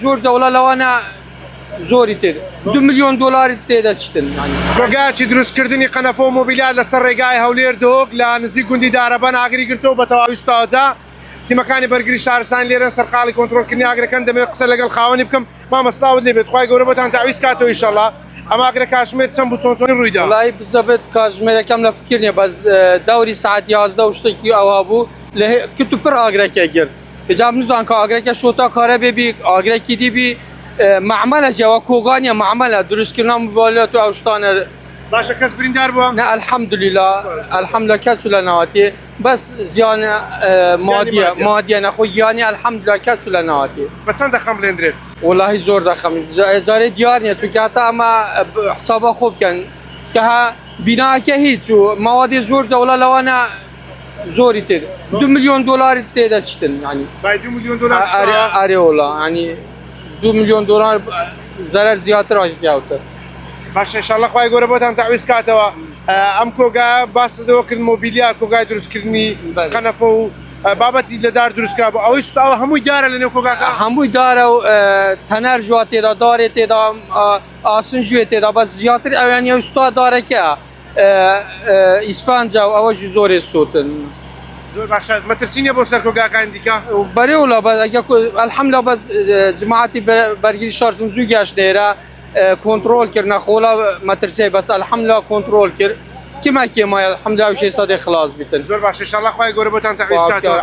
زۆر دەوڵە لەوانە زۆری تر 2 میلیۆن دلاری تێدەچتن کۆگایکی دروستکردنی قەنەفە و مۆبیلیات لەسەر ڕێگای هەولێر دۆک لە نزیک گوندی دارەبەن ئاگری گرتەوە بە تەواوی ئوستادا تیمەکانی بەرگری شارستان لێرە سەرقاڵی کۆنتڕۆلکردنی ئاگرەکان دەمەوێت قسە لەگەڵ خاوەنی بکەم مامەسلااوت لێبێت خوای گەورە بۆتان تاویز کاتەوە ئینشەڵڵا ئەم ئاگرە کاتژمێر چەند بوو چۆن ڕوویدا وڵای بزەبێت کاتژمێرەکەم لە فکر نییە بەس دەوری سعات 11 و شتێکی ئەوە بوو لە کت و پڕ ئاگرەکە گرت هجاب نزان کە ئاگرەکە شۆتا کارە بێبی ئاگرێکی دیبی معمەلە جەوە کۆگانیە معمەلە دروستکردنا موبایلات و ئەو شتانە باشە کەس بریندار بووە نه الحەمدولیلا الحەمدولیلا کەچ لە ناوەتێ بەس زیانە مادیە نەخۆ گیانی الحەمدولیلا کەچ لە ناوەتێ بە چەند دەخەم بڵێندرێت وڵاهی زۆر دەخەم جارێ دیار نییە چونکە هەتا ئەمە حسابە خۆ بکەن چکە ها بیناکە هیچ و ماوەدی زۆر دەوڵە لەوانە زۆری تر 2 میلیۆن دلاری تێدەچتن ینی 2 میلیۆن دلار ئارێ وڵا ینی 2 میلیۆن دلار زەرەر زیاتر ئاژیاوتر باشە ئینشەڵڵا خوای گەورە بۆتان تاویز کاتەوە ئەم کۆگا باس لەوە کرد مۆبیلیا کۆگای دروستکردنی قەنەفە و بابەتی لەدار دروستکرا بوو ئەوەی سوتاوە هەمووی دارە لە نێو کۆگاکە هەمووی دارە و تەنەر جوات تێدا دارێ تێدا ئاسن ژوێ تێدا بەس زیاتر ئەویان ئەو سوتا دارەکە ئیسفانجا و ئەوەژی زۆرێ سوتن زۆر باشە مەترسینە بۆ سەر کۆگاکان دیکە بەرێوڵە ئەلحەمدولیلا بەس جماعەتی بەرگری شار زوو گەشت لێرە کۆنتڕۆل کرد نەخۆڵە مەترسی بەس ئەلحەمدولیلا کۆنتڕۆل کرد کمە کێمایە الحەمدولیلا و شێستا دێ خلاص بیتن زۆر باشە ئینشەڵڵا خوای گەورە بۆتان تاویز کاتەوە